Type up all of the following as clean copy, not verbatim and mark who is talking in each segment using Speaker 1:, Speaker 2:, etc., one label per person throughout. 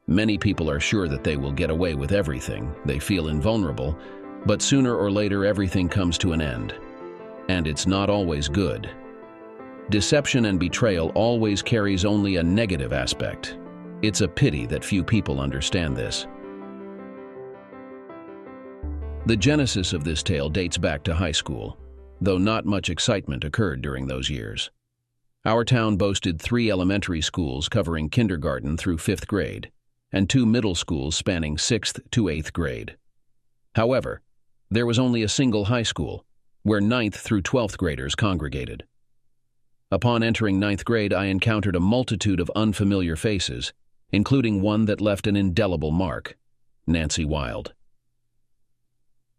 Speaker 1: Many people are sure that they will get away with everything. They feel invulnerable, but sooner or later everything comes to an end. And it's not always good. Deception and betrayal always carries only a negative aspect. It's a pity that few people understand this. The genesis of this tale dates back to high school, though not much excitement occurred during those years. Our town boasted 3 elementary schools covering kindergarten through 5th grade, and 2 middle schools spanning 6th to 8th grade. However, there was only a single high school, where 9th through 12th graders congregated. Upon entering 9th grade, I encountered a multitude of unfamiliar faces, including one that left an indelible mark: Nancy Wilde.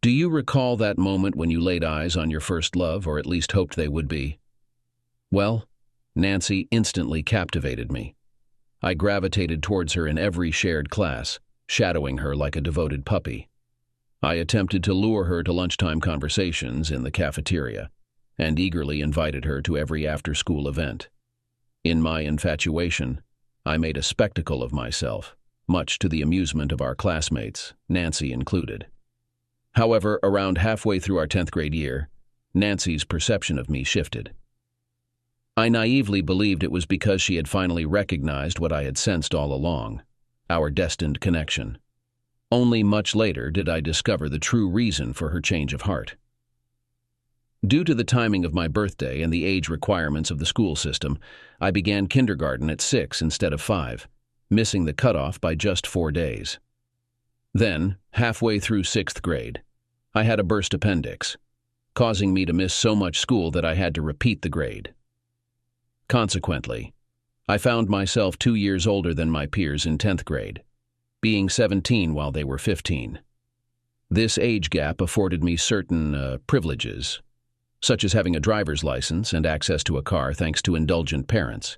Speaker 1: Do you recall that moment when you laid eyes on your first love, or at least hoped they would be? Well, Nancy instantly captivated me. I gravitated towards her in every shared class, shadowing her like a devoted puppy. I attempted to lure her to lunchtime conversations in the cafeteria, and eagerly invited her to every after-school event. In my infatuation, I made a spectacle of myself, much to the amusement of our classmates, Nancy included. However, around halfway through our 10th grade year, Nancy's perception of me shifted. I naively believed it was because she had finally recognized what I had sensed all along: our destined connection. Only much later did I discover the true reason for her change of heart. Due to the timing of my birthday and the age requirements of the school system, I began kindergarten at 6 instead of 5, missing the cutoff by just 4 days. Then, halfway through 6th grade, I had a burst appendix, causing me to miss so much school that I had to repeat the grade. Consequently, I found myself 2 years older than my peers in 10th grade, being 17 while they were 15. This age gap afforded me certain privileges, such as having a driver's license and access to a car thanks to indulgent parents.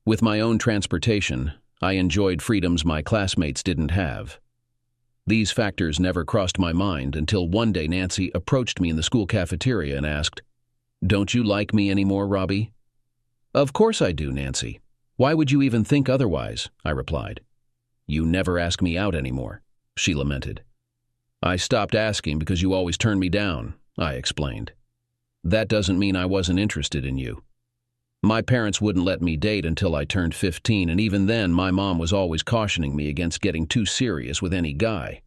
Speaker 1: With my own transportation, I enjoyed freedoms my classmates didn't have. These factors never crossed my mind until one day Nancy approached me in the school cafeteria and asked, "Don't you like me anymore, Robbie?" "Of course I do, Nancy. Why would you even think otherwise?" I replied. "You never ask me out anymore," she lamented. "I stopped asking because you always turned me down," I explained. "That doesn't mean I wasn't interested in you. My parents wouldn't let me date until I turned 15, and even then my mom was always cautioning me against getting too serious with any guy.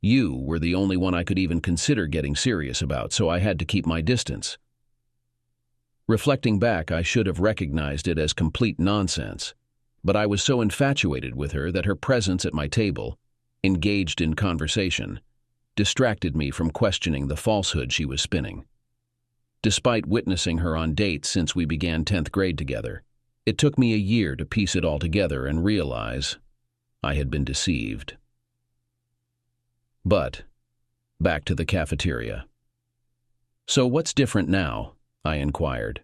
Speaker 1: You were the only one I could even consider getting serious about, so I had to keep my distance." Reflecting back, I should have recognized it as complete nonsense, but I was so infatuated with her that her presence at my table, engaged in conversation, distracted me from questioning the falsehood she was spinning. Despite witnessing her on dates since we began 10th grade together, it took me a year to piece it all together and realize I had been deceived. But, back to the cafeteria. "So what's different now?" I inquired.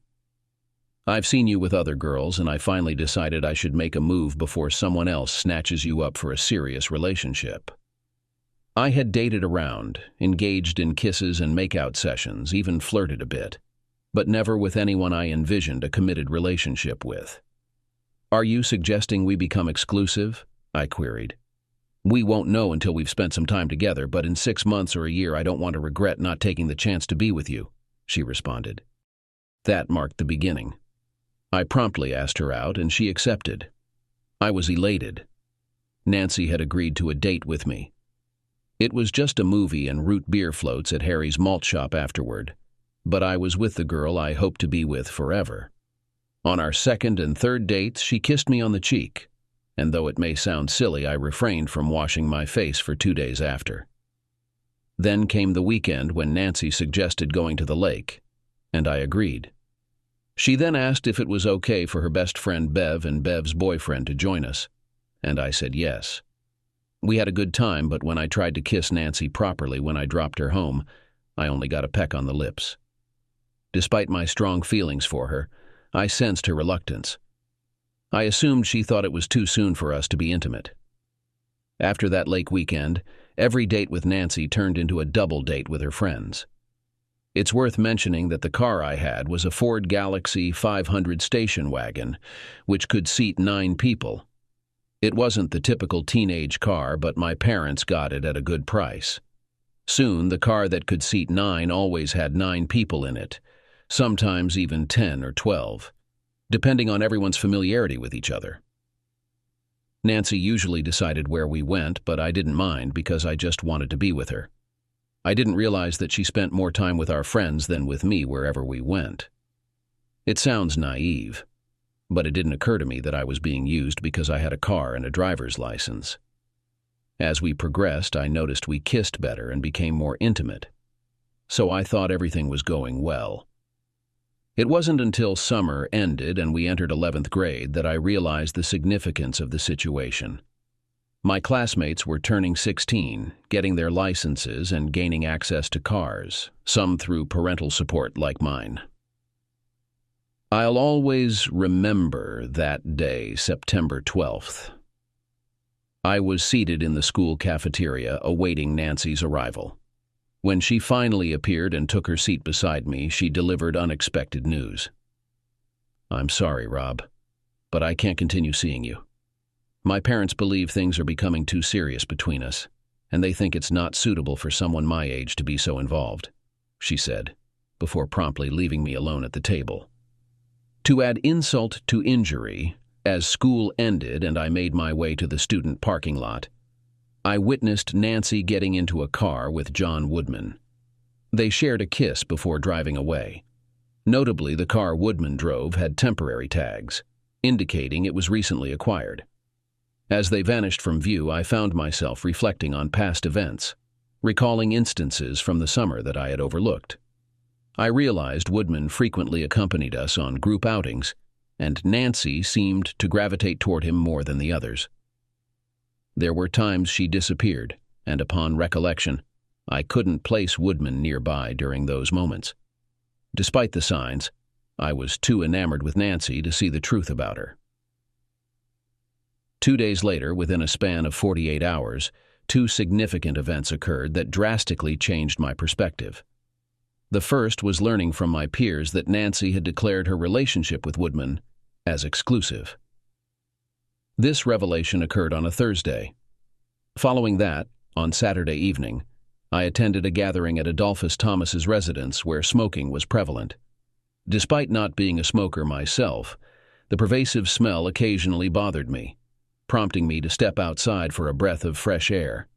Speaker 1: "I've seen you with other girls, and I finally decided I should make a move before someone else snatches you up for a serious relationship." I had dated around, engaged in kisses and makeout sessions, even flirted a bit, but never with anyone I envisioned a committed relationship with. "Are you suggesting we become exclusive?" I queried. "We won't know until we've spent some time together, but in 6 months or a year I don't want to regret not taking the chance to be with you," she responded. That marked the beginning. I promptly asked her out, and she accepted. I was elated. Nancy had agreed to a date with me. It was just a movie and root beer floats at Harry's malt shop afterward, but I was with the girl I hoped to be with forever. On our 2nd and 3rd dates, she kissed me on the cheek, and though it may sound silly, I refrained from washing my face for 2 days after. Then came the weekend when Nancy suggested going to the lake, and I agreed. She then asked if it was okay for her best friend Bev and Bev's boyfriend to join us, and I said yes. We had a good time, but when I tried to kiss Nancy properly when I dropped her home, I only got a peck on the lips. Despite my strong feelings for her, I sensed her reluctance. I assumed she thought it was too soon for us to be intimate. After that lake weekend, every date with Nancy turned into a double date with her friends. It's worth mentioning that the car I had was a Ford Galaxy 500 station wagon, which could seat 9 people. It wasn't the typical teenage car, but my parents got it at a good price. Soon, the car that could seat 9 always had 9 people in it, sometimes even 10 or 12, depending on everyone's familiarity with each other. Nancy usually decided where we went, but I didn't mind because I just wanted to be with her. I didn't realize that she spent more time with our friends than with me wherever we went. It sounds naive, but it didn't occur to me that I was being used because I had a car and a driver's license. As we progressed, I noticed we kissed better and became more intimate, so I thought everything was going well. It wasn't until summer ended and we entered 11th grade that I realized the significance of the situation. My classmates were turning 16, getting their licenses and gaining access to cars, some through parental support like mine. I'll always remember that day, September 12th. I was seated in the school cafeteria awaiting Nancy's arrival. When she finally appeared and took her seat beside me, she delivered unexpected news. "I'm sorry, Rob, but I can't continue seeing you. My parents believe things are becoming too serious between us, and they think it's not suitable for someone my age to be so involved," she said, before promptly leaving me alone at the table. To add insult to injury, as school ended and I made my way to the student parking lot, I witnessed Nancy getting into a car with John Woodman. They shared a kiss before driving away. Notably, the car Woodman drove had temporary tags, indicating it was recently acquired. As they vanished from view, I found myself reflecting on past events, recalling instances from the summer that I had overlooked. I realized Woodman frequently accompanied us on group outings, and Nancy seemed to gravitate toward him more than the others. There were times she disappeared, and upon recollection, I couldn't place Woodman nearby during those moments. Despite the signs, I was too enamored with Nancy to see the truth about her. 2 days later, within a span of 48 hours, 2 significant events occurred that drastically changed my perspective. The first was learning from my peers that Nancy had declared her relationship with Woodman as exclusive. This revelation occurred on a Thursday. Following that, on Saturday evening, I attended a gathering at Adolphus Thomas's residence where smoking was prevalent. Despite not being a smoker myself, the pervasive smell occasionally bothered me, prompting me to step outside for a breath of fresh air.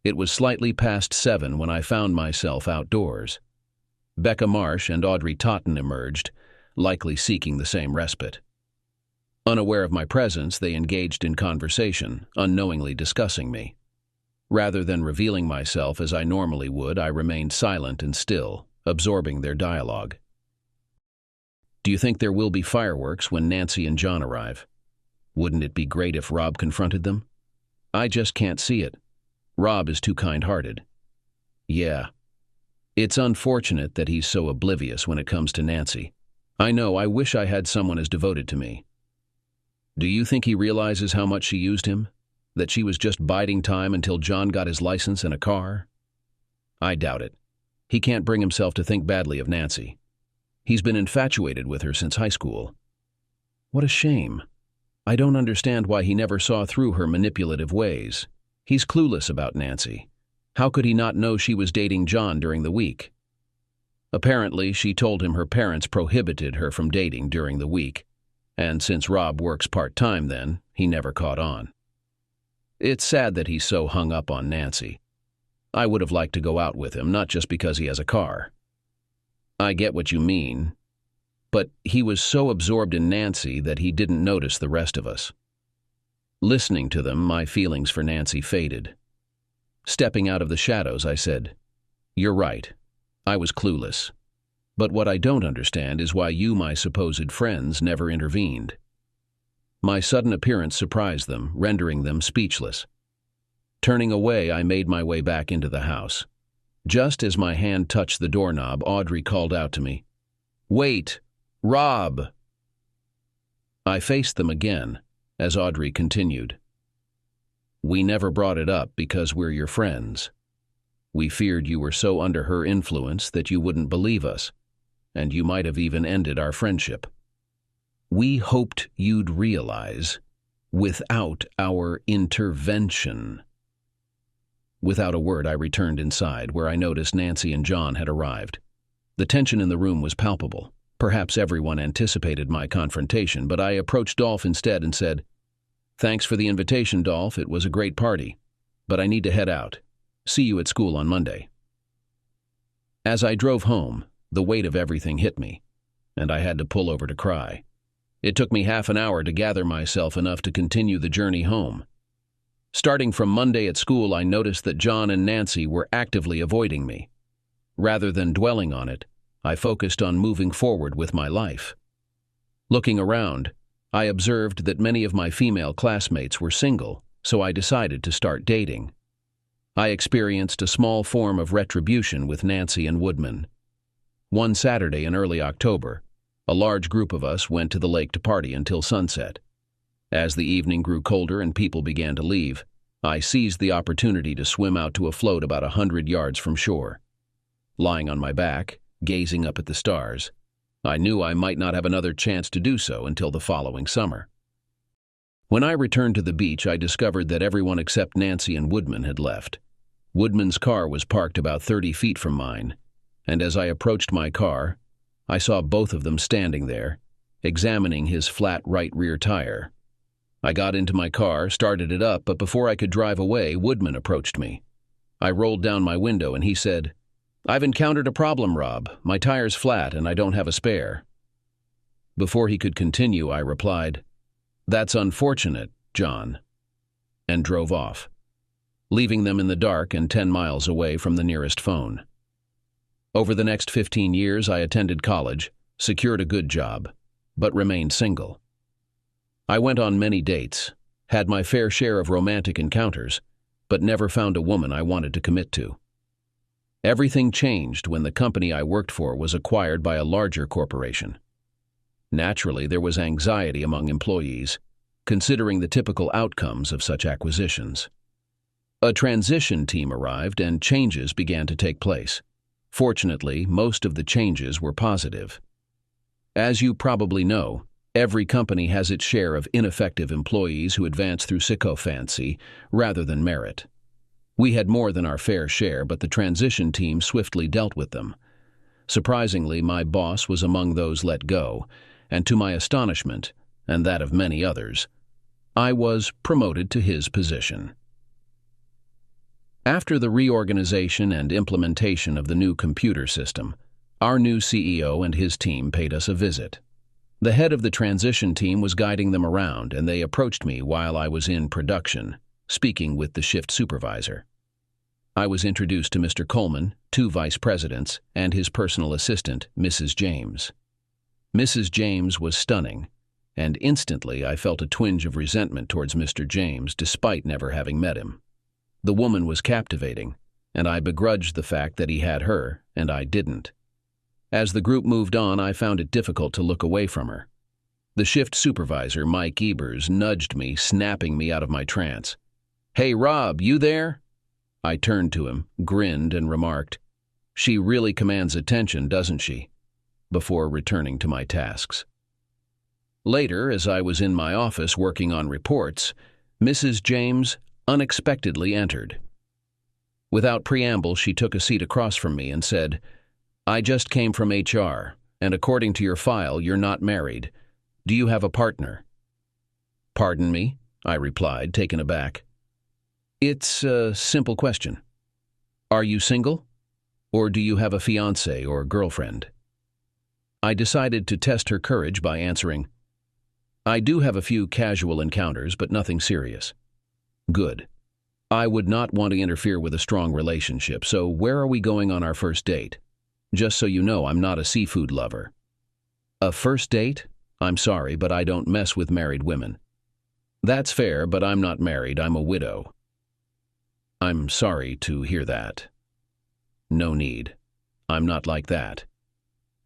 Speaker 1: It was slightly past 7 when I found myself outdoors. Becca Marsh and Audrey Totten emerged, likely seeking the same respite. Unaware of my presence, they engaged in conversation, unknowingly discussing me. Rather than revealing myself as I normally would, I remained silent and still, absorbing their dialogue. "Do you think there will be fireworks when Nancy and John arrive? Wouldn't it be great if Rob confronted them? I just can't see it. Rob is too kind-hearted." "Yeah. It's unfortunate that he's so oblivious when it comes to Nancy. I know, I wish I had someone as devoted to me." "Do you think he realizes how much she used him? That she was just biding time until John got his license and a car?" "I doubt it. He can't bring himself to think badly of Nancy. He's been infatuated with her since high school." "What a shame. I don't understand why he never saw through her manipulative ways. He's clueless about Nancy. How could he not know she was dating John during the week?" "Apparently, she told him her parents prohibited her from dating during the week, and since Rob works part-time then, he never caught on. It's sad that he's so hung up on Nancy. I would have liked to go out with him, not just because he has a car." "I get what you mean, but he was so absorbed in Nancy that he didn't notice the rest of us." Listening to them, my feelings for Nancy faded. Stepping out of the shadows, I said, "You're right. I was clueless. But what I don't understand is why you, my supposed friends, never intervened." My sudden appearance surprised them, rendering them speechless. Turning away, I made my way back into the house. Just as my hand touched the doorknob, Audrey called out to me, "Wait! Rob!" I faced them again, as Audrey continued, "We never brought it up because we're your friends. We feared you were so under her influence that you wouldn't believe us, and you might have even ended our friendship. We hoped you'd realize without our intervention. Without a word, I returned inside, where I noticed Nancy and John had arrived. The tension in the room was palpable. Perhaps everyone anticipated my confrontation, but I approached Dolph instead and said, "Thanks for the invitation, Dolph. It was a great party. But I need to head out. See you at school on Monday." As I drove home, the weight of everything hit me, and I had to pull over to cry. It took me half an hour to gather myself enough to continue the journey home. Starting from Monday at school, I noticed that John and Nancy were actively avoiding me. Rather than dwelling on it, I focused on moving forward with my life. Looking around, I observed that many of my female classmates were single, so I decided to start dating. I experienced a small form of retribution with Nancy and Woodman. One Saturday in early October, a large group of us went to the lake to party until sunset. As the evening grew colder and people began to leave, I seized the opportunity to swim out to a float about 100 yards from shore. Lying on my back, gazing up at the stars, I knew I might not have another chance to do so until the following summer. When I returned to the beach, I discovered that everyone except Nancy and Woodman had left. Woodman's car was parked about 30 feet from mine, and as I approached my car, I saw both of them standing there, examining his flat right rear tire. I got into my car, started it up, but before I could drive away, Woodman approached me. I rolled down my window and he said, "I've encountered a problem, Rob. My tire's flat and I don't have a spare." Before he could continue, I replied, "That's unfortunate, John," and drove off, leaving them in the dark and 10 miles away from the nearest phone. Over the next 15 years, I attended college, secured a good job, but remained single. I went on many dates, had my fair share of romantic encounters, but never found a woman I wanted to commit to. Everything changed when the company I worked for was acquired by a larger corporation. Naturally, there was anxiety among employees, considering the typical outcomes of such acquisitions. A transition team arrived and changes began to take place. Fortunately, most of the changes were positive. As you probably know, every company has its share of ineffective employees who advance through sycophancy rather than merit. We had more than our fair share, but the transition team swiftly dealt with them. Surprisingly, my boss was among those let go, and to my astonishment, and that of many others, I was promoted to his position. After the reorganization and implementation of the new computer system, our new CEO and his team paid us a visit. The head of the transition team was guiding them around, and they approached me while I was in production, speaking with the shift supervisor. I was introduced to Mr. Coleman, 2 vice presidents, and his personal assistant, Mrs. James. Mrs. James was stunning, and instantly I felt a twinge of resentment towards Mr. James despite never having met him. The woman was captivating, and I begrudged the fact that he had her, and I didn't. As the group moved on, I found it difficult to look away from her. The shift supervisor, Mike Ebers, nudged me, snapping me out of my trance. "Hey, Rob, you there?" I turned to him, grinned, and remarked, "She really commands attention, doesn't she?" before returning to my tasks. Later, as I was in my office working on reports, Mrs. James unexpectedly entered. Without preamble, she took a seat across from me and said, "I just came from HR, and according to your file, you're not married. Do you have a partner?" "Pardon me?" I replied, taken aback. "It's a simple question. Are you single? Or do you have a fiancé or girlfriend?" I decided to test her courage by answering, "I do have a few casual encounters, but nothing serious." "Good. I would not want to interfere with a strong relationship, so where are we going on our first date? Just so you know, I'm not a seafood lover." "A first date? I'm sorry, but I don't mess with married women." "That's fair, but I'm not married. I'm a widow." "I'm sorry to hear that." "No need. I'm not like that.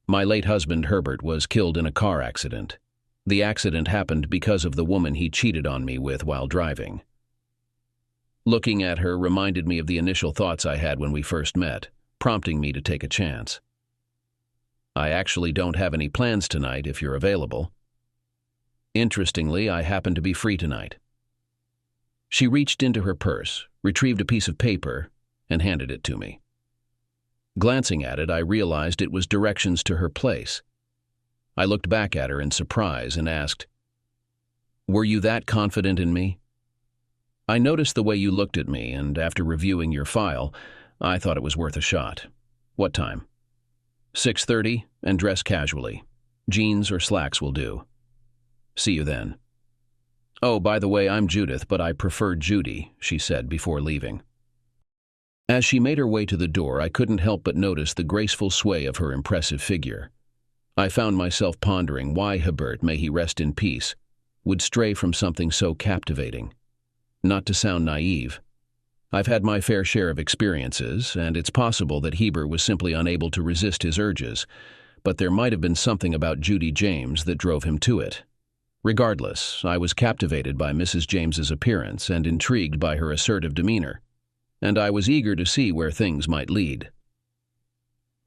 Speaker 1: My late husband, Herbert, was killed in a car accident. The accident happened because of the woman he cheated on me with while driving." Looking at her reminded me of the initial thoughts I had when we first met, prompting me to take a chance. "I actually don't have any plans tonight if you're available." Interestingly, I happen to be free tonight." She reached into her purse, retrieved a piece of paper, and handed it to me. Glancing at it, I realized it was directions to her place. I looked back at her in surprise and asked, "Were you that confident in me?" "I noticed the way you looked at me, and after reviewing your file, I thought it was worth a shot. What time?" "6:30, and dress casually. Jeans or slacks will do. See you then." "Oh, by the way, I'm Judith, but I prefer Judy," she said before leaving. As she made her way to the door, I couldn't help but notice the graceful sway of her impressive figure. I found myself pondering why Hebert, may he rest in peace, would stray from something so captivating. Not to sound naive, I've had my fair share of experiences, and it's possible that Hebert was simply unable to resist his urges, but there might have been something about Judy James that drove him to it. Regardless, I was captivated by Mrs. James's appearance and intrigued by her assertive demeanor, and I was eager to see where things might lead.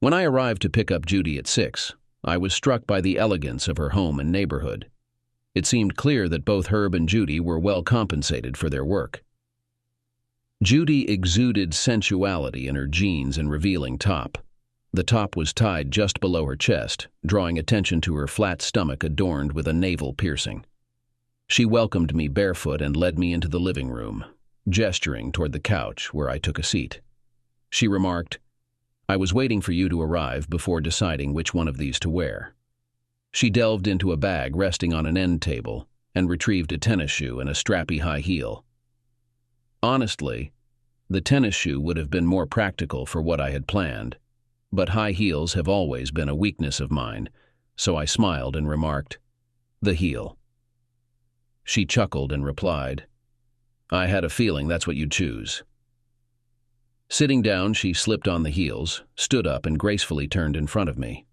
Speaker 1: When I arrived to pick up Judy at 6, I was struck by the elegance of her home and neighborhood. It seemed clear that both Herb and Judy were well compensated for their work. Judy exuded sensuality in her jeans and revealing top. The top was tied just below her chest, drawing attention to her flat stomach adorned with a navel piercing. She welcomed me barefoot and led me into the living room, gesturing toward the couch where I took a seat. She remarked, "I was waiting for you to arrive before deciding which one of these to wear." She delved into a bag resting on an end table and retrieved a tennis shoe and a strappy high heel. Honestly, the tennis shoe would have been more practical for what I had planned, but high heels have always been a weakness of mine, so I smiled and remarked, "The heel." She chuckled and replied, "I had a feeling that's what you'd choose." Sitting down, she slipped on the heels, stood up, and gracefully turned in front of me.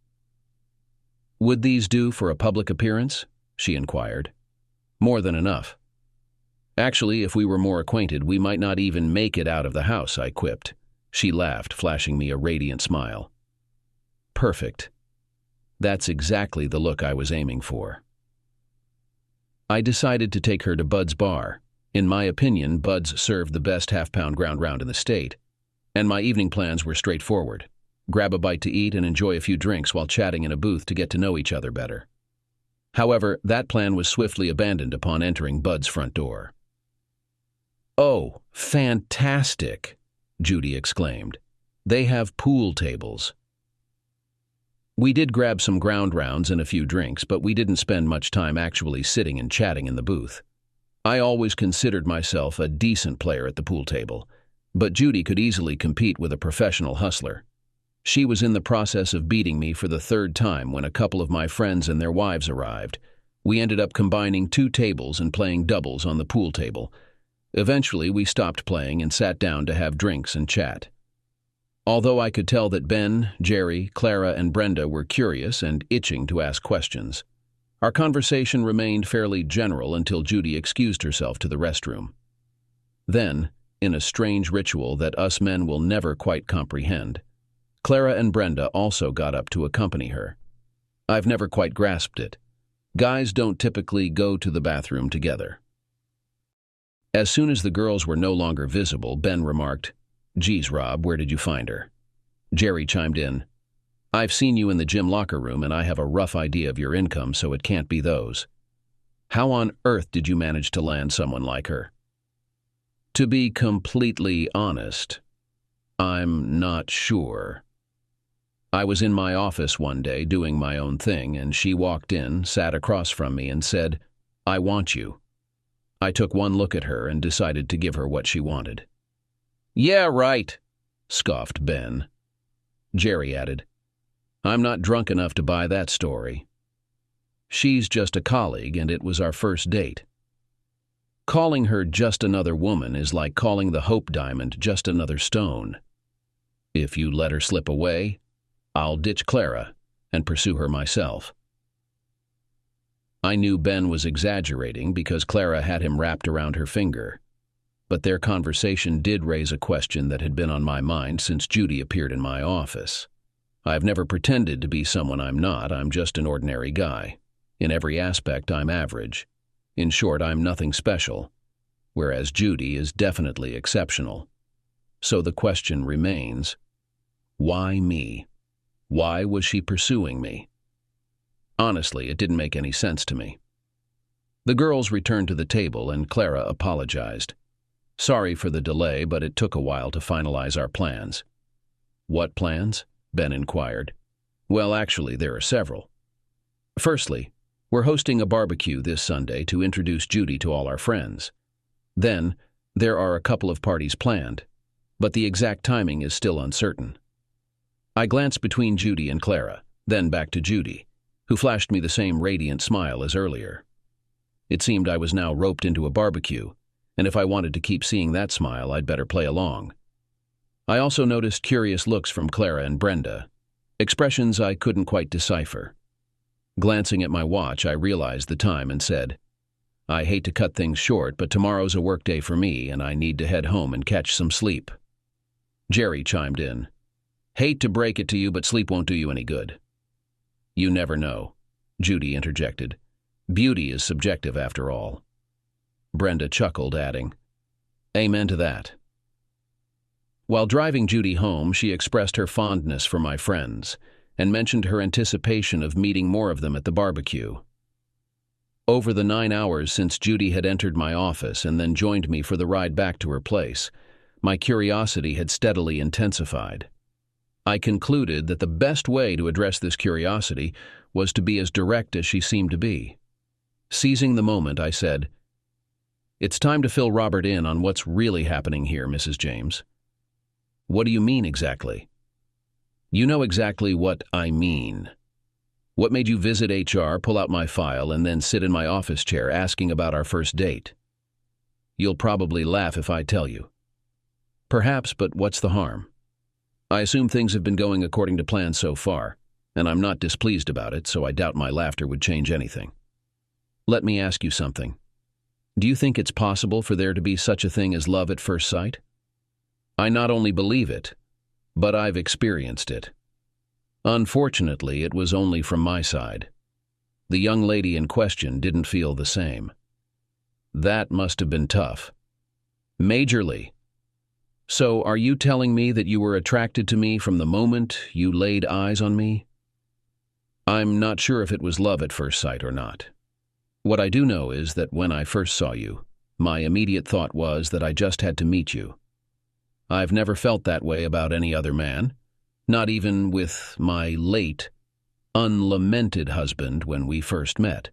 Speaker 1: "Would these do for a public appearance?" she inquired. "More than enough." "Actually, if we were more acquainted, we might not even make it out of the house," I quipped. She laughed, flashing me a radiant smile. "Perfect. That's exactly the look I was aiming for." I decided to take her to Bud's bar. In my opinion, Bud's served the best half-pound ground round in the state, and my evening plans were straightforward. Grab a bite to eat and enjoy a few drinks while chatting in a booth to get to know each other better. However, that plan was swiftly abandoned upon entering Bud's front door. "Oh, fantastic," Judy exclaimed. "They have pool tables." We did grab some ground rounds and a few drinks, but we didn't spend much time actually sitting and chatting in the booth. I always considered myself a decent player at the pool table, but Judy could easily compete with a professional hustler. She was in the process of beating me for the third time when a couple of my friends and their wives arrived. We ended up combining 2 tables and playing doubles on the pool table. Eventually, we stopped playing and sat down to have drinks and chat. Although I could tell that Ben, Jerry, Clara, and Brenda were curious and itching to ask questions, our conversation remained fairly general until Judy excused herself to the restroom. Then, in a strange ritual that us men will never quite comprehend, Clara and Brenda also got up to accompany her. I've never quite grasped it. Guys don't typically go to the bathroom together. As soon as the girls were no longer visible, Ben remarked, "Geez, Rob, where did you find her?" Jerry chimed in, "I've seen you in the gym locker room and I have a rough idea of your income, so it can't be those. How on earth did you manage to land someone like her?" To be completely honest, I'm not sure. I was in my office one day doing my own thing, and she walked in, sat across from me, and said, "I want you." I took one look at her and decided to give her what she wanted. "Yeah, right," scoffed Ben. Jerry added, "I'm not drunk enough to buy that story. She's just a colleague, and it was our first date." Calling her just another woman is like calling the Hope Diamond just another stone. If you let her slip away, I'll ditch Clara and pursue her myself. I knew Ben was exaggerating because Clara had him wrapped around her finger, but their conversation did raise a question that had been on my mind since Judy appeared in my office. I've never pretended to be someone I'm not, I'm just an ordinary guy. In every aspect, I'm average. In short, I'm nothing special, whereas Judy is definitely exceptional. So the question remains, why me? Why was she pursuing me? Honestly, it didn't make any sense to me. The girls returned to the table and Clara apologized. Sorry for the delay, but it took a while to finalize our plans. What plans? Ben inquired. Well, actually, there are several. Firstly, we're hosting a barbecue this Sunday to introduce Judy to all our friends. Then, there are a couple of parties planned, but the exact timing is still uncertain. I glanced between Judy and Clara, then back to Judy, who flashed me the same radiant smile as earlier. It seemed I was now roped into a barbecue, and if I wanted to keep seeing that smile, I'd better play along. I also noticed curious looks from Clara and Brenda, expressions I couldn't quite decipher. Glancing at my watch, I realized the time and said, I hate to cut things short, but tomorrow's a work day for me, and I need to head home and catch some sleep. Jerry chimed in. Hate to break it to you, but sleep won't do you any good. You never know, Judy interjected. Beauty is subjective after all. Brenda chuckled, adding, Amen to that. While driving Judy home, she expressed her fondness for my friends and mentioned her anticipation of meeting more of them at the barbecue. Over the 9 hours since Judy had entered my office and then joined me for the ride back to her place, my curiosity had steadily intensified. I concluded that the best way to address this curiosity was to be as direct as she seemed to be. Seizing the moment, I said, It's time to fill Robert in on what's really happening here, Mrs. James. What do you mean exactly? You know exactly what I mean. What made you visit HR, pull out my file, and then sit in my office chair asking about our first date? You'll probably laugh if I tell you. Perhaps, but what's the harm? I assume things have been going according to plan so far, and I'm not displeased about it, so I doubt my laughter would change anything. Let me ask you something. Do you think it's possible for there to be such a thing as love at first sight? I not only believe it, but I've experienced it. Unfortunately, it was only from my side. The young lady in question didn't feel the same. That must have been tough. Majorly. So, are you telling me that you were attracted to me from the moment you laid eyes on me? I'm not sure if it was love at first sight or not. What I do know is that when I first saw you, my immediate thought was that I just had to meet you. I've never felt that way about any other man, not even with my late, unlamented husband when we first met.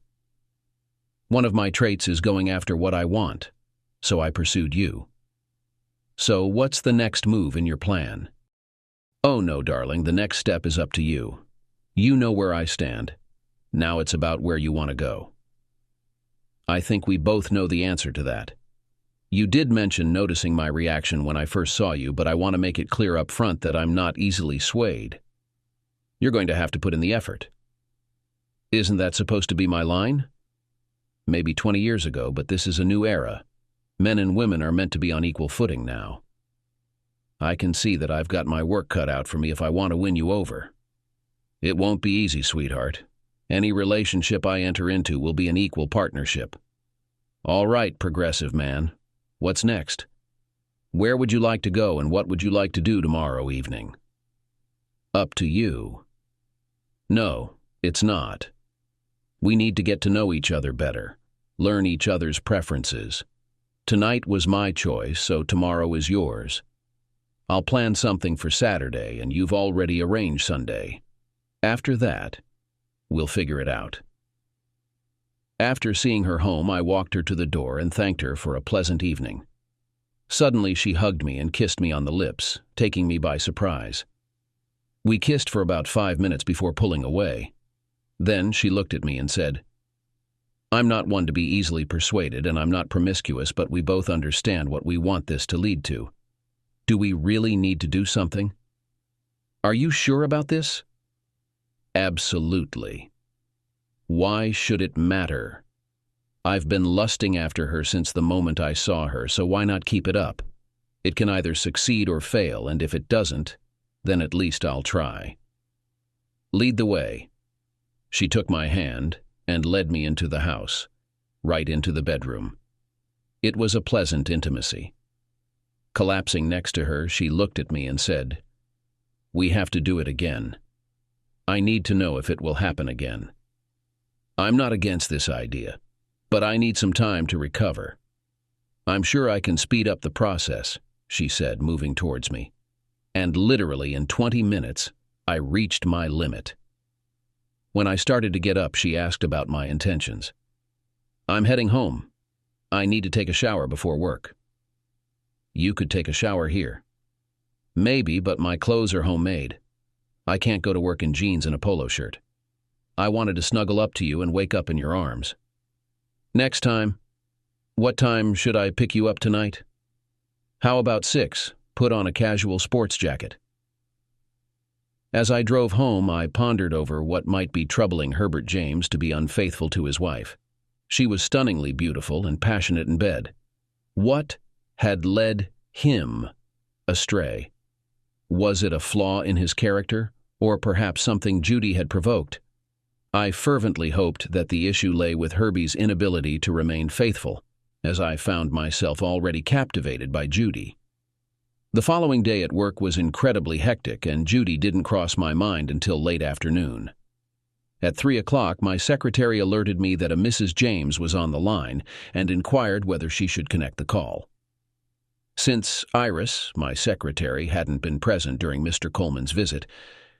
Speaker 1: One of my traits is going after what I want, so I pursued you. So what's the next move in your plan? Oh no, darling, the next step is up to you. You know where I stand. Now it's about where you want to go. I think we both know the answer to that. You did mention noticing my reaction when I first saw you, but I want to make it clear up front that I'm not easily swayed. You're going to have to put in the effort. Isn't that supposed to be my line? Maybe 20 years ago, but this is a new era. Men and women are meant to be on equal footing now. I can see that I've got my work cut out for me if I want to win you over. It won't be easy, sweetheart. Any relationship I enter into will be an equal partnership. All right, progressive man. What's next? Where would you like to go and what would you like to do tomorrow evening? Up to you. No, it's not. We need to get to know each other better, learn each other's preferences. Tonight was my choice, so tomorrow is yours. I'll plan something for Saturday, and you've already arranged Sunday. After that, we'll figure it out. After seeing her home, I walked her to the door and thanked her for a pleasant evening. Suddenly, she hugged me and kissed me on the lips, taking me by surprise. We kissed for about 5 minutes before pulling away. Then she looked at me and said, I'm not one to be easily persuaded, and I'm not promiscuous, but we both understand what we want this to lead to. Do we really need to do something? Are you sure about this? Absolutely. Why should it matter? I've been lusting after her since the moment I saw her, so why not keep it up? It can either succeed or fail, and if it doesn't, then at least I'll try. Lead the way. She took my hand, and led me into the house, right into the bedroom. It was a pleasant intimacy. Collapsing next to her, she looked at me and said, "We have to do it again. I need to know if it will happen again. I'm not against this idea, but I need some time to recover. I'm sure I can speed up the process," she said, moving towards me. And literally in 20 minutes, I reached my limit. When I started to get up, she asked about my intentions. "I'm heading home. I need to take a shower before work." "You could take a shower here." "Maybe, but my clothes are homemade. I can't go to work in jeans and a polo shirt. I wanted to snuggle up to you and wake up in your arms." "Next time. What time should I pick you up tonight?" "How about 6? Put on a casual sports jacket." As I drove home, I pondered over what might be troubling Herbert James to be unfaithful to his wife. She was stunningly beautiful and passionate in bed. What had led him astray? Was it a flaw in his character, or perhaps something Judy had provoked? I fervently hoped that the issue lay with Herbie's inability to remain faithful, as I found myself already captivated by Judy. The following day at work was incredibly hectic, and Judy didn't cross my mind until late afternoon. At 3 o'clock, my secretary alerted me that a Mrs. James was on the line and inquired whether she should connect the call. Since Iris, my secretary, hadn't been present during Mr. Coleman's visit,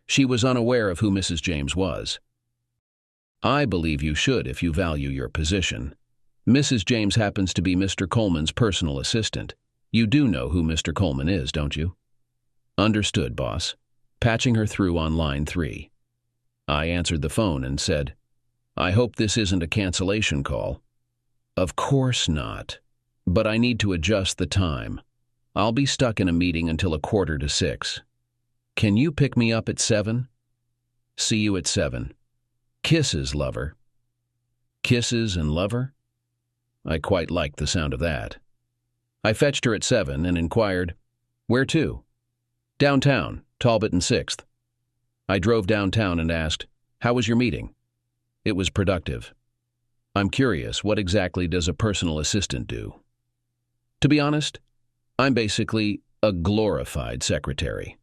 Speaker 1: she was unaware of who Mrs. James was. "I believe you should if you value your position. Mrs. James happens to be Mr. Coleman's personal assistant. You do know who Mr. Coleman is, don't you?" "Understood, boss." Patching her through on line 3. I answered the phone and said, "I hope this isn't a cancellation call." "Of course not. But I need to adjust the time. I'll be stuck in a meeting until 5:45. Can you pick me up at 7? "See you at 7. Kisses, lover." Kisses and lover? I quite liked the sound of that. I fetched her at 7 and inquired, "Where to?" "Downtown, Talbot and 6th. I drove downtown and asked, "How was your meeting?" "It was productive." "I'm curious, what exactly does a personal assistant do?" "To be honest, I'm basically a glorified secretary.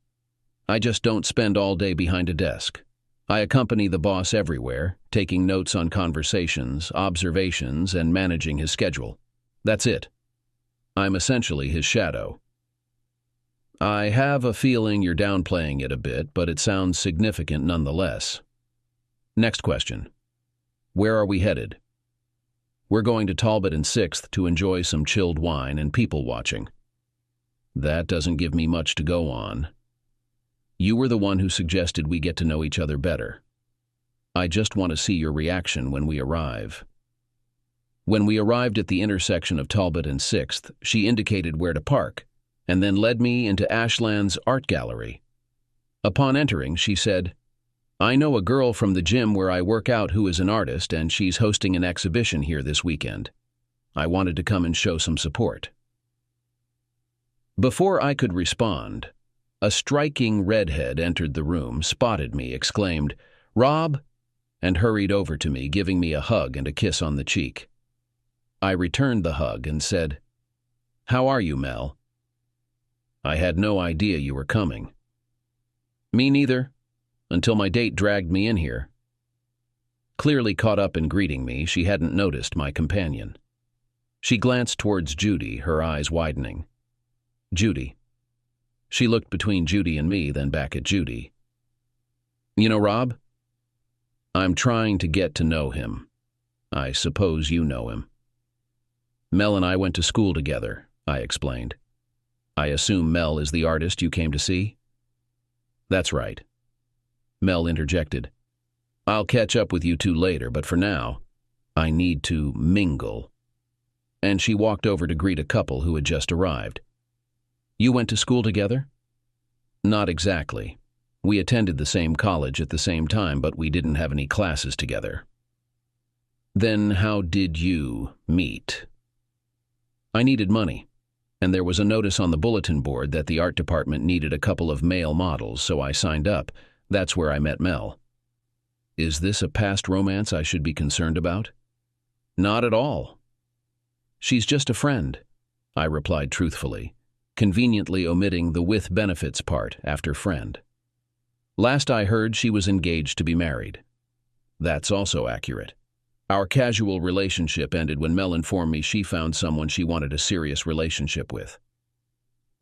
Speaker 1: I just don't spend all day behind a desk. I accompany the boss everywhere, taking notes on conversations, observations, and managing his schedule. That's it. I'm essentially his shadow." "I have a feeling you're downplaying it a bit, but it sounds significant nonetheless." Next question. "Where are we headed?" "We're going to Talbot and 6th to enjoy some chilled wine and people watching." That doesn't give me much to go on. You were the one who suggested we get to know each other better. I just want to see your reaction when we arrive. When we arrived at the intersection of Talbot and 6th, she indicated where to park, and then led me into Ashland's art gallery. Upon entering, she said, "I know a girl from the gym where I work out who is an artist, and she's hosting an exhibition here this weekend. I wanted to come and show some support." Before I could respond, a striking redhead entered the room, spotted me, exclaimed, "Rob," and hurried over to me, giving me a hug and a kiss on the cheek. I returned the hug and said, "How are you, Mel?" "I had no idea you were coming." "Me neither, until my date dragged me in here." Clearly caught up in greeting me, she hadn't noticed my companion. She glanced towards Judy, her eyes widening. "Judy." She looked between Judy and me, then back at Judy. "You know Rob? I'm trying to get to know him. I suppose you know him." "Mel and I went to school together," I explained. "I assume Mel is the artist you came to see?" "That's right." Mel interjected, "I'll catch up with you two later, but for now, I need to mingle." And she walked over to greet a couple who had just arrived. "You went to school together?" "Not exactly. We attended the same college at the same time, but we didn't have any classes together." "Then how did you meet?" "I needed money, and there was a notice on the bulletin board that the art department needed a couple of male models, so I signed up. That's where I met Mel." Is this a past romance I should be concerned about? Not at all. She's just a friend, I replied truthfully, conveniently omitting the with benefits part after friend. Last I heard, she was engaged to be married. That's also accurate. Our casual relationship ended when Mel informed me she found someone she wanted a serious relationship with.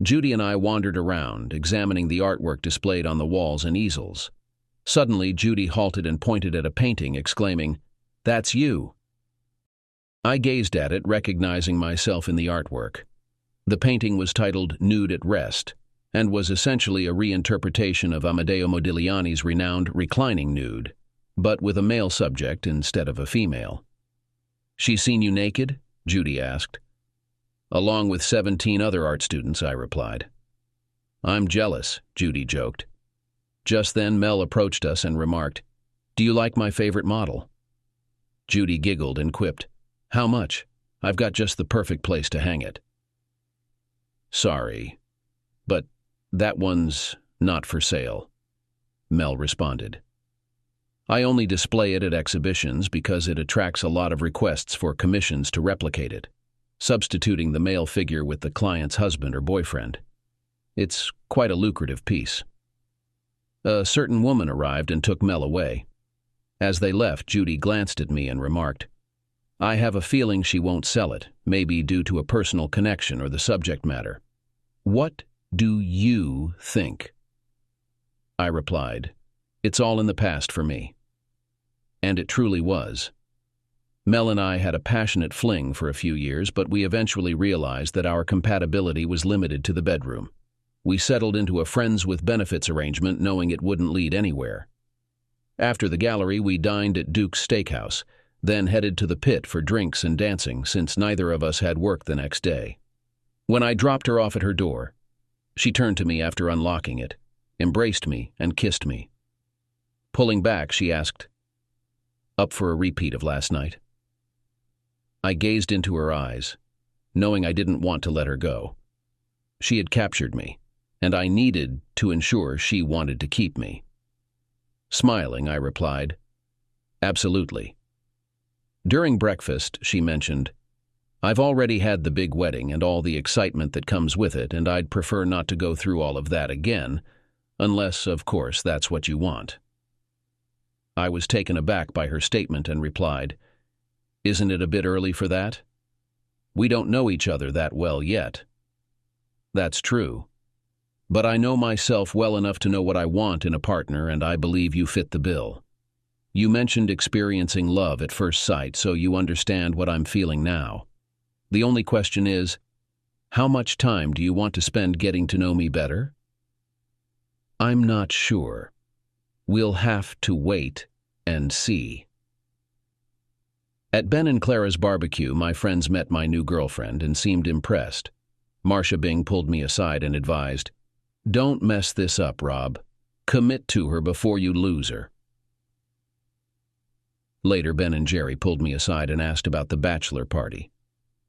Speaker 1: Judy and I wandered around, examining the artwork displayed on the walls and easels. Suddenly, Judy halted and pointed at a painting, exclaiming, "That's you." I gazed at it, recognizing myself in the artwork. The painting was titled Nude at Rest, and was essentially a reinterpretation of Amedeo Modigliani's renowned Reclining Nude, but with a male subject instead of a female. "She's seen you naked?" Judy asked. "Along with 17 other art students," I replied. "I'm jealous," Judy joked. Just then, Mel approached us and remarked, "Do you like my favorite model?" Judy giggled and quipped, "How much? I've got just the perfect place to hang it." "Sorry, but that one's not for sale," Mel responded. "I only display it at exhibitions because it attracts a lot of requests for commissions to replicate it, substituting the male figure with the client's husband or boyfriend. It's quite a lucrative piece." A certain woman arrived and took Mel away. As they left, Judy glanced at me and remarked, "I have a feeling she won't sell it, maybe due to a personal connection or the subject matter. What do you think?" I replied, "It's all in the past for me." And it truly was. Mel and I had a passionate fling for a few years, but we eventually realized that our compatibility was limited to the bedroom. We settled into a friends with benefits arrangement, knowing it wouldn't lead anywhere. After the gallery, we dined at Duke's Steakhouse, then headed to the pit for drinks and dancing, since neither of us had work the next day. When I dropped her off at her door, she turned to me after unlocking it, embraced me, and kissed me. Pulling back, she asked, "Up for a repeat of last night?" I gazed into her eyes, knowing I didn't want to let her go. She had captured me, and I needed to ensure she wanted to keep me. Smiling, I replied, "Absolutely." During breakfast, she mentioned, "I've already had the big wedding and all the excitement that comes with it, and I'd prefer not to go through all of that again, unless, of course, that's what you want." I was taken aback by her statement and replied, "Isn't it a bit early for that? We don't know each other that well yet." "That's true. But I know myself well enough to know what I want in a partner, and I believe you fit the bill. You mentioned experiencing love at first sight, so you understand what I'm feeling now. The only question is, how much time do you want to spend getting to know me better?" "I'm not sure. We'll have to wait and see." At Ben and Clara's barbecue, my friends met my new girlfriend and seemed impressed. Marcia Bing pulled me aside and advised, "Don't mess this up, Rob. Commit to her before you lose her." Later, Ben and Jerry pulled me aside and asked about the bachelor party.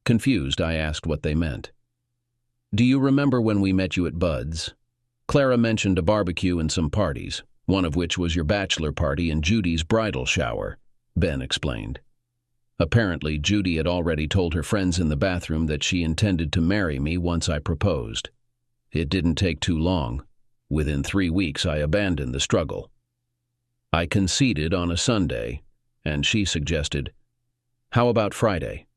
Speaker 1: Confused, I asked what they meant. "Do you remember when we met you at Bud's? Clara mentioned a barbecue and some parties, one of which was your bachelor party and Judy's bridal shower," Ben explained. Apparently, Judy had already told her friends in the bathroom that she intended to marry me once I proposed. It didn't take too long. Within 3 weeks, I abandoned the struggle. I conceded on a Sunday, and she suggested, "How about Friday?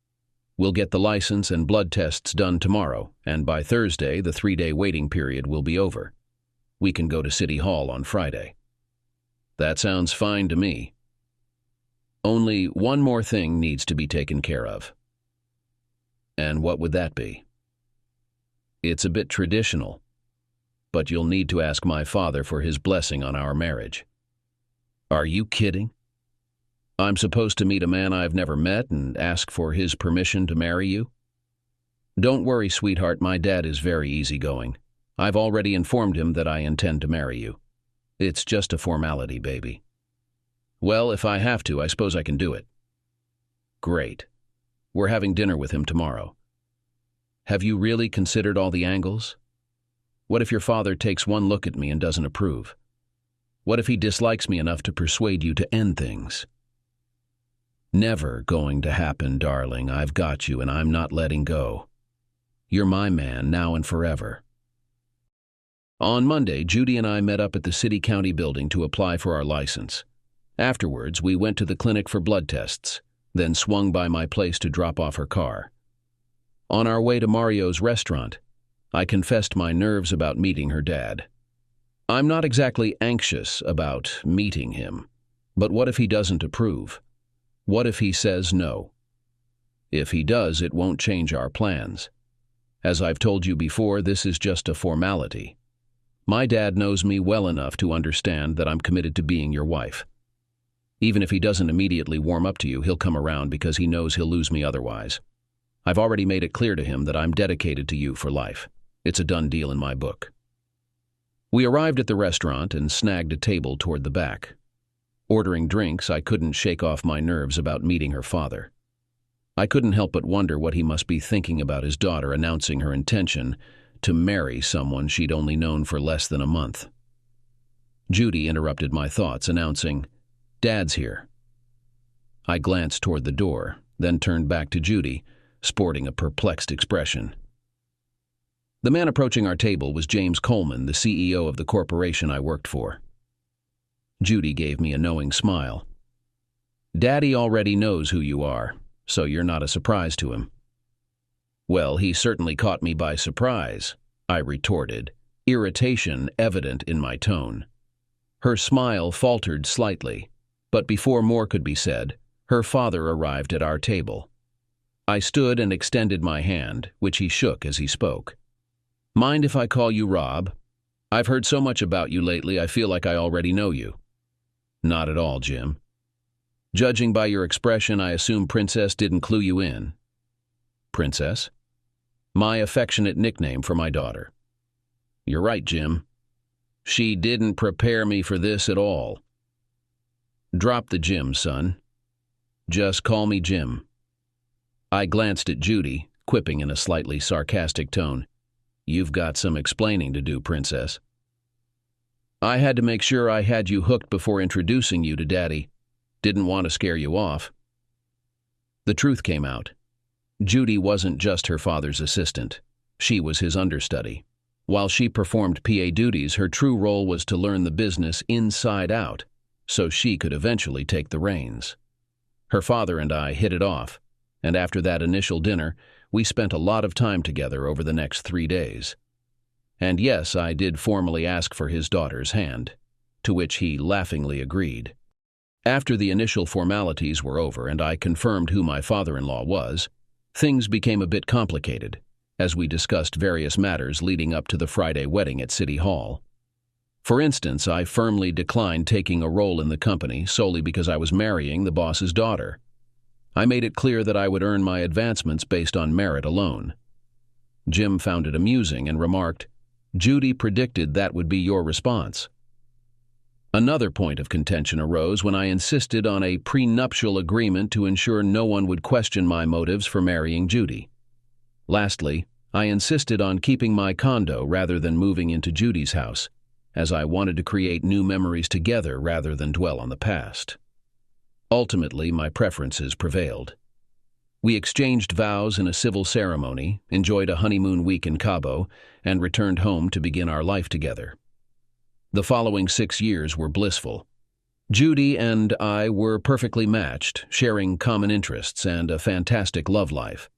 Speaker 1: We'll get the license and blood tests done tomorrow, and by Thursday, the 3-day waiting period will be over. We can go to City Hall on Friday." "That sounds fine to me. Only one more thing needs to be taken care of." "And what would that be?" "It's a bit traditional, but you'll need to ask my father for his blessing on our marriage." "Are you kidding? I'm supposed to meet a man I've never met and ask for his permission to marry you?" "Don't worry, sweetheart, my dad is very easygoing. I've already informed him that I intend to marry you. It's just a formality, baby." "Well, if I have to, I suppose I can do it." "Great. We're having dinner with him tomorrow. Have you really considered all the angles? What if your father takes one look at me and doesn't approve?" What if he dislikes me enough to persuade you to end things? Never going to happen, darling. I've got you, and I'm not letting go. You're my man, now and forever. On Monday, Judy and I met up at the city-county building to apply for our license. Afterwards, we went to the clinic for blood tests, then swung by my place to drop off her car. On our way to Mario's restaurant, I confessed my nerves about meeting her dad. I'm not exactly anxious about meeting him, but what if he doesn't approve? What if he says no? If he does, it won't change our plans. As I've told you before, this is just a formality. My dad knows me well enough to understand that I'm committed to being your wife. Even if he doesn't immediately warm up to you, he'll come around because he knows he'll lose me otherwise. I've already made it clear to him that I'm dedicated to you for life. It's a done deal in my book. We arrived at the restaurant and snagged a table toward the back. Ordering drinks, I couldn't shake off my nerves about meeting her father. I couldn't help but wonder what he must be thinking about his daughter announcing her intention to marry someone she'd only known for less than a month. Judy interrupted my thoughts, announcing, "Dad's here." I glanced toward the door, then turned back to Judy, sporting a perplexed expression. The man approaching our table was James Coleman, the CEO of the corporation I worked for. Judy gave me a knowing smile. "Daddy already knows who you are, so you're not a surprise to him." "Well, he certainly caught me by surprise," I retorted, irritation evident in my tone. Her smile faltered slightly, but before more could be said, her father arrived at our table. I stood and extended my hand, which he shook as he spoke. "Mind if I call you Rob? I've heard so much about you lately, I feel like I already know you." "Not at all, Jim. Judging by your expression, I assume Princess didn't clue you in." "Princess?" "My affectionate nickname for my daughter." "You're right, Jim. She didn't prepare me for this at all." "Drop the Jim, son. Just call me Jim." I glanced at Judy, quipping in a slightly sarcastic tone, "You've got some explaining to do, Princess." "I had to make sure I had you hooked before introducing you to Daddy. Didn't want to scare you off." The truth came out. Judy wasn't just her father's assistant. She was his understudy. While she performed PA duties, her true role was to learn the business inside out, so she could eventually take the reins. Her father and I hit it off, and after that initial dinner, we spent a lot of time together over the next 3 days. And yes, I did formally ask for his daughter's hand, to which he laughingly agreed. After the initial formalities were over and I confirmed who my father-in-law was, things became a bit complicated, as we discussed various matters leading up to the Friday wedding at City Hall. For instance, I firmly declined taking a role in the company solely because I was marrying the boss's daughter. I made it clear that I would earn my advancements based on merit alone. Jim found it amusing and remarked, "Judy predicted that would be your response." Another point of contention arose when I insisted on a prenuptial agreement to ensure no one would question my motives for marrying Judy. Lastly, I insisted on keeping my condo rather than moving into Judy's house, as I wanted to create new memories together rather than dwell on the past. Ultimately, my preferences prevailed. We exchanged vows in a civil ceremony, enjoyed a honeymoon week in Cabo, and returned home to begin our life together. The following 6 years were blissful. Judy and I were perfectly matched, sharing common interests and a fantastic love life.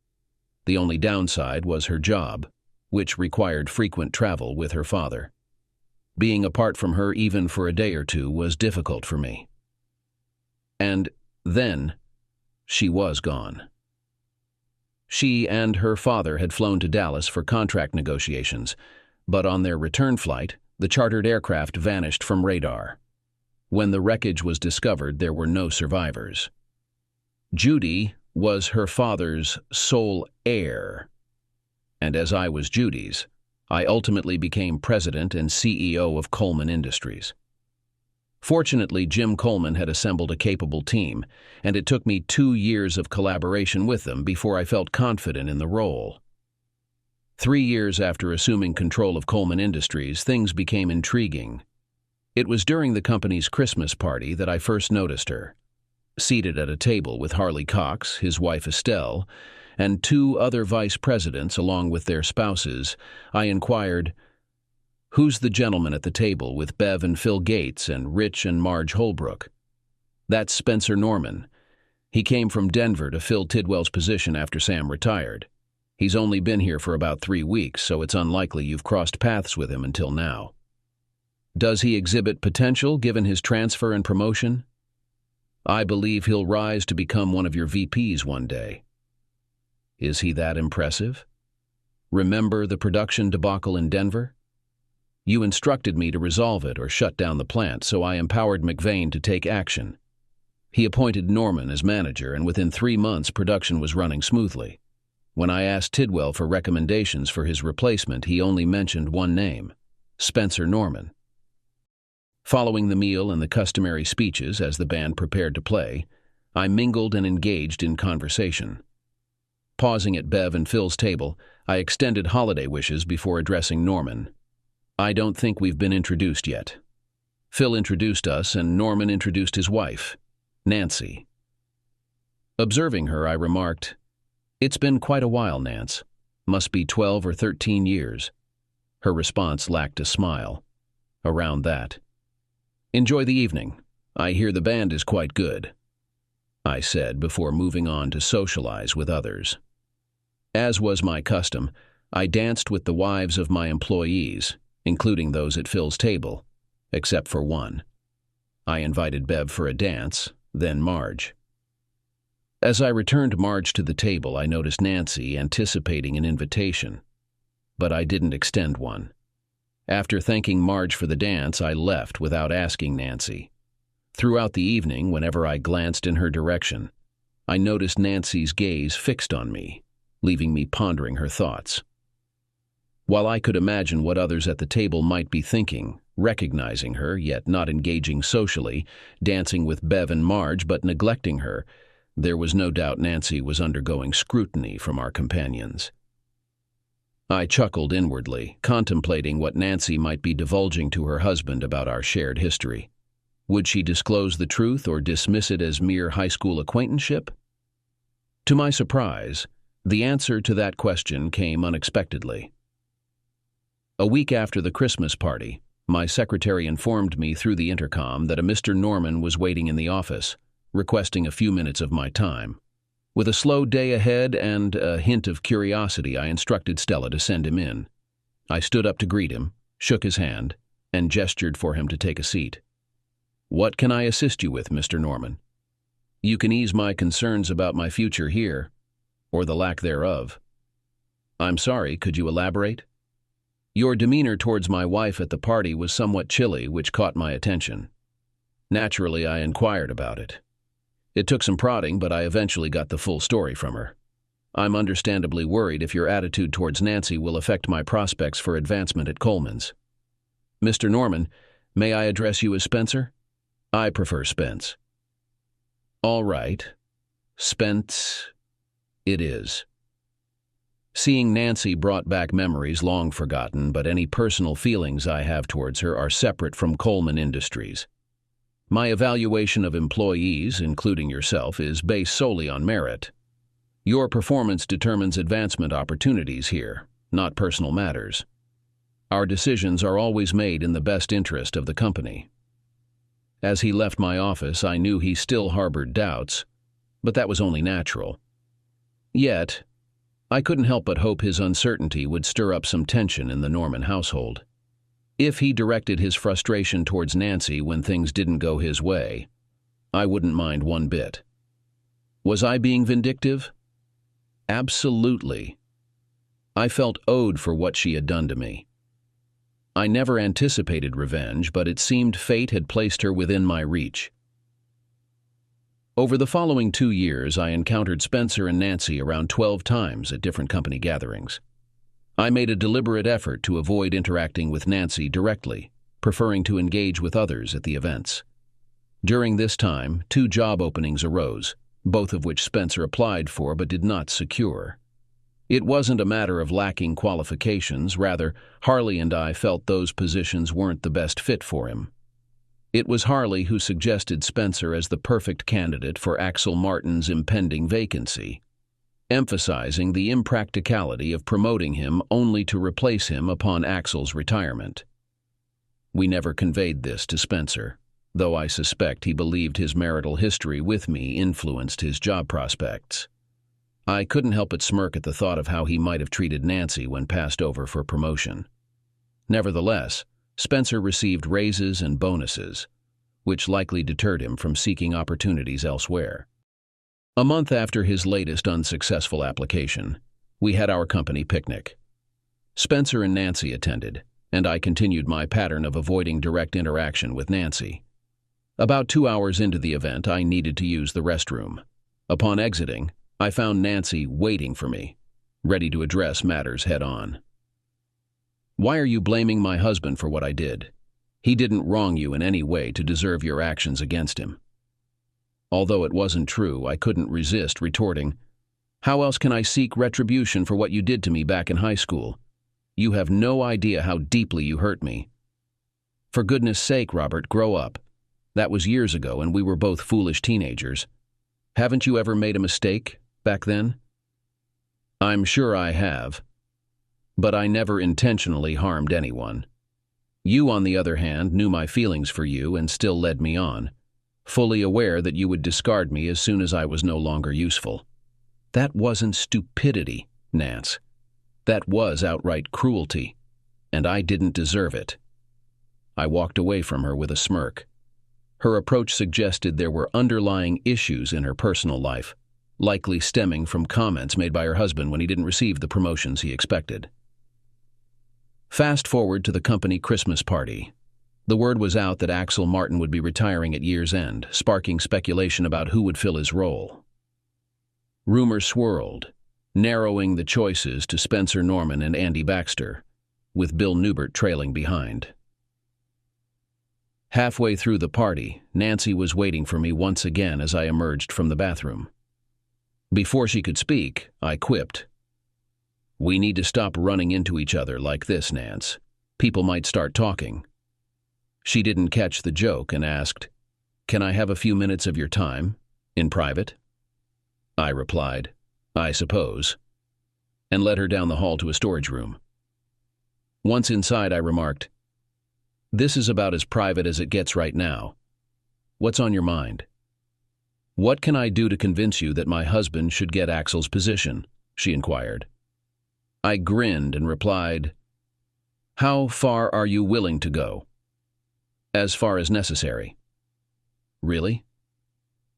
Speaker 1: The only downside was her job, which required frequent travel with her father. Being apart from her even for a day or two was difficult for me. And then, she was gone. She and her father had flown to Dallas for contract negotiations, but on their return flight, the chartered aircraft vanished from radar. When the wreckage was discovered, there were no survivors. Judy was her father's sole heir, and as I was Judy's, I ultimately became president and CEO of Coleman Industries. Fortunately, Jim Coleman had assembled a capable team, and it took me 2 years of collaboration with them before I felt confident in the role. 3 years after assuming control of Coleman Industries, things became intriguing. It was during the company's Christmas party that I first noticed her. Seated at a table with Harley Cox, his wife Estelle, and two other vice presidents along with their spouses, I inquired, "Who's the gentleman at the table with Bev and Phil Gates and Rich and Marge Holbrook?" "That's Spencer Norman. He came from Denver to fill Tidwell's position after Sam retired. He's only been here for about 3 weeks, so it's unlikely you've crossed paths with him until now." "Does he exhibit potential given his transfer and promotion?" "I believe he'll rise to become one of your VPs one day." "Is he that impressive? Remember the production debacle in Denver? You instructed me to resolve it or shut down the plant, so I empowered McVane to take action. He appointed Norman as manager, and within 3 months production was running smoothly. When I asked Tidwell for recommendations for his replacement, he only mentioned one name, Spencer Norman." Following the meal and the customary speeches as the band prepared to play, I mingled and engaged in conversation. Pausing at Bev and Phil's table, I extended holiday wishes before addressing Norman. "I don't think we've been introduced yet." Phil introduced us, and Norman introduced his wife, Nancy. Observing her, I remarked, "It's been quite a while, Nance. Must be 12 or 13 years. Her response lacked a smile. "Around that." "Enjoy the evening. I hear the band is quite good," I said before moving on to socialize with others. As was my custom, I danced with the wives of my employees, including those at Phil's table, except for one. I invited Bev for a dance, then Marge. As I returned Marge to the table, I noticed Nancy anticipating an invitation, but I didn't extend one. After thanking Marge for the dance, I left without asking Nancy. Throughout the evening, whenever I glanced in her direction, I noticed Nancy's gaze fixed on me, leaving me pondering her thoughts. While I could imagine what others at the table might be thinking, recognizing her, yet not engaging socially, dancing with Bev and Marge but neglecting her, there was no doubt Nancy was undergoing scrutiny from our companions. I chuckled inwardly, contemplating what Nancy might be divulging to her husband about our shared history. Would she disclose the truth or dismiss it as mere high school acquaintanceship? To my surprise, the answer to that question came unexpectedly. A week after the Christmas party, my secretary informed me through the intercom that a Mr. Norman was waiting in the office, requesting a few minutes of my time. With a slow day ahead and a hint of curiosity, I instructed Stella to send him in. I stood up to greet him, shook his hand, and gestured for him to take a seat. "What can I assist you with, Mr. Norman?" "You can ease my concerns about my future here, or the lack thereof." "I'm sorry, could you elaborate?" "Your demeanor towards my wife at the party was somewhat chilly, which caught my attention. Naturally, I inquired about it. It took some prodding, but I eventually got the full story from her. I'm understandably worried if your attitude towards Nancy will affect my prospects for advancement at Coleman's." "Mr. Norman, may I address you as Spencer?" "I prefer Spence." "All right. Spence it is." Seeing Nancy brought back memories long forgotten, but any personal feelings I have towards her are separate from Coleman Industries. My evaluation of employees, including yourself, is based solely on merit. Your performance determines advancement opportunities here, not personal matters. Our decisions are always made in the best interest of the company. As he left my office, I knew he still harbored doubts, but that was only natural. Yet, I couldn't help but hope his uncertainty would stir up some tension in the Norman household. If he directed his frustration towards Nancy when things didn't go his way, I wouldn't mind one bit. Was I being vindictive? Absolutely. I felt owed for what she had done to me. I never anticipated revenge, but it seemed fate had placed her within my reach. Over the following 2 years, I encountered Spencer and Nancy around 12 times at different company gatherings. I made a deliberate effort to avoid interacting with Nancy directly, preferring to engage with others at the events. During this time, 2 job openings arose, both of which Spencer applied for but did not secure. It wasn't a matter of lacking qualifications, rather, Harley and I felt those positions weren't the best fit for him. It was Harley who suggested Spencer as the perfect candidate for Axel Martin's impending vacancy, emphasizing the impracticality of promoting him only to replace him upon Axel's retirement. We never conveyed this to Spencer, though I suspect he believed his marital history with me influenced his job prospects. I couldn't help but smirk at the thought of how he might have treated Nancy when passed over for promotion. Nevertheless, Spencer received raises and bonuses, which likely deterred him from seeking opportunities elsewhere. A month after his latest unsuccessful application, we had our company picnic. Spencer and Nancy attended, and I continued my pattern of avoiding direct interaction with Nancy. About 2 hours into the event, I needed to use the restroom. Upon exiting, I found Nancy waiting for me, ready to address matters head-on. "Why are you blaming my husband for what I did? He didn't wrong you in any way to deserve your actions against him." Although it wasn't true, I couldn't resist retorting, "How else can I seek retribution for what you did to me back in high school? You have no idea how deeply you hurt me." "For goodness sake, Robert, grow up. That was years ago, and we were both foolish teenagers. Haven't you ever made a mistake back then?" "I'm sure I have. But I never intentionally harmed anyone. You, on the other hand, knew my feelings for you and still led me on, fully aware that you would discard me as soon as I was no longer useful. That wasn't stupidity, Nance. That was outright cruelty, and I didn't deserve it." I walked away from her with a smirk. Her approach suggested there were underlying issues in her personal life, likely stemming from comments made by her husband when he didn't receive the promotions he expected. Fast forward to the company Christmas party. The word was out that Axel Martin would be retiring at year's end, sparking speculation about who would fill his role. Rumors swirled, narrowing the choices to Spencer Norman and Andy Baxter, with Bill Newbert trailing behind. Halfway through the party, Nancy was waiting for me once again as I emerged from the bathroom. Before she could speak, I quipped, "We need to stop running into each other like this, Nance. People might start talking." She didn't catch the joke and asked, "Can I have a few minutes of your time, in private?" I replied, "I suppose," and led her down the hall to a storage room. Once inside, I remarked, "This is about as private as it gets right now. What's on your mind?" "What can I do to convince you that my husband should get Axel's position?" she inquired. I grinned and replied, "How far are you willing to go?" "As far as necessary." "Really?"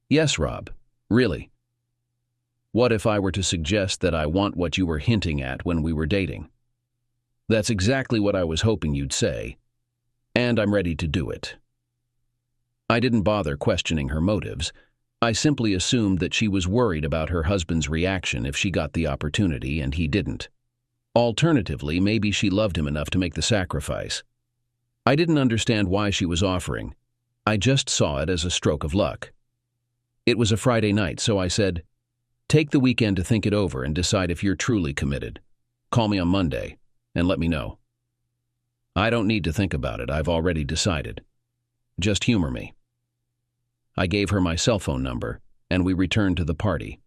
Speaker 1: "Yes, Rob, really." "What if I were to suggest that I want what you were hinting at when we were dating?" "That's exactly what I was hoping you'd say, and I'm ready to do it." I didn't bother questioning her motives. I simply assumed that she was worried about her husband's reaction if she got the opportunity and he didn't. Alternatively, maybe she loved him enough to make the sacrifice. I didn't understand why she was offering. I just saw it as a stroke of luck. It was a Friday night, so I said, "Take the weekend to think it over and decide if you're truly committed. Call me on Monday and let me know." "I don't need to think about it. I've already decided. Just humor me." I gave her my cell phone number, and we returned to the party.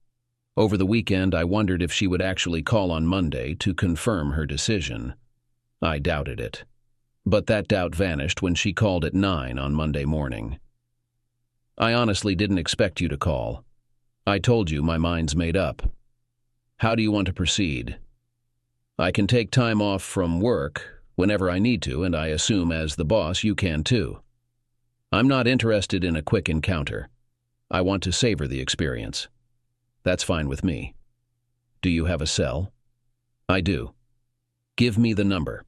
Speaker 1: Over the weekend, I wondered if she would actually call on Monday to confirm her decision. I doubted it. But that doubt vanished when she called at 9 on Monday morning. "I honestly didn't expect you to call. I told you my mind's made up. How do you want to proceed?" "I can take time off from work whenever I need to, and I assume as the boss you can too. I'm not interested in a quick encounter. I want to savor the experience." "That's fine with me." "Do you have a cell?" "I do." "Give me the number.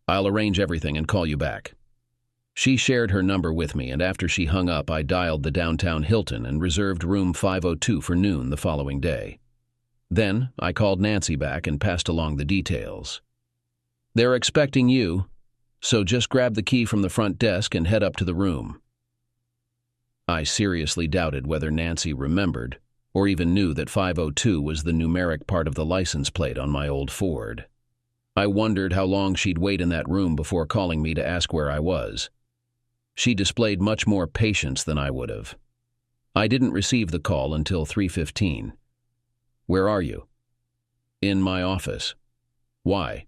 Speaker 1: I'll arrange everything and call you back." She shared her number with me, and after she hung up, I dialed the downtown Hilton and reserved room 502 for noon the following day. Then I called Nancy back and passed along the details. "They're expecting you, so just grab the key from the front desk and head up to the room." I seriously doubted whether Nancy remembered or even knew that 502 was the numeric part of the license plate on my old Ford. I wondered how long she'd wait in that room before calling me to ask where I was. She displayed much more patience than I would have. I didn't receive the call until 3:15. "Where are you?" "In my office." "Why?"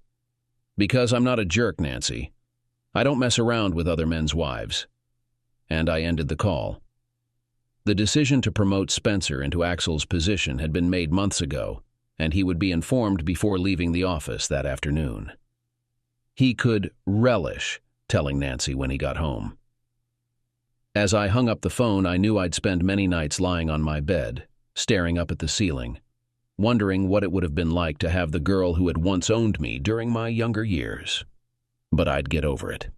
Speaker 1: "Because I'm not a jerk, Nancy. I don't mess around with other men's wives." And I ended the call. The decision to promote Spencer into Axel's position had been made months ago, and he would be informed before leaving the office that afternoon. He could relish telling Nancy when he got home. As I hung up the phone, I knew I'd spend many nights lying on my bed, staring up at the ceiling, wondering what it would have been like to have the girl who had once owned me during my younger years. But I'd get over it.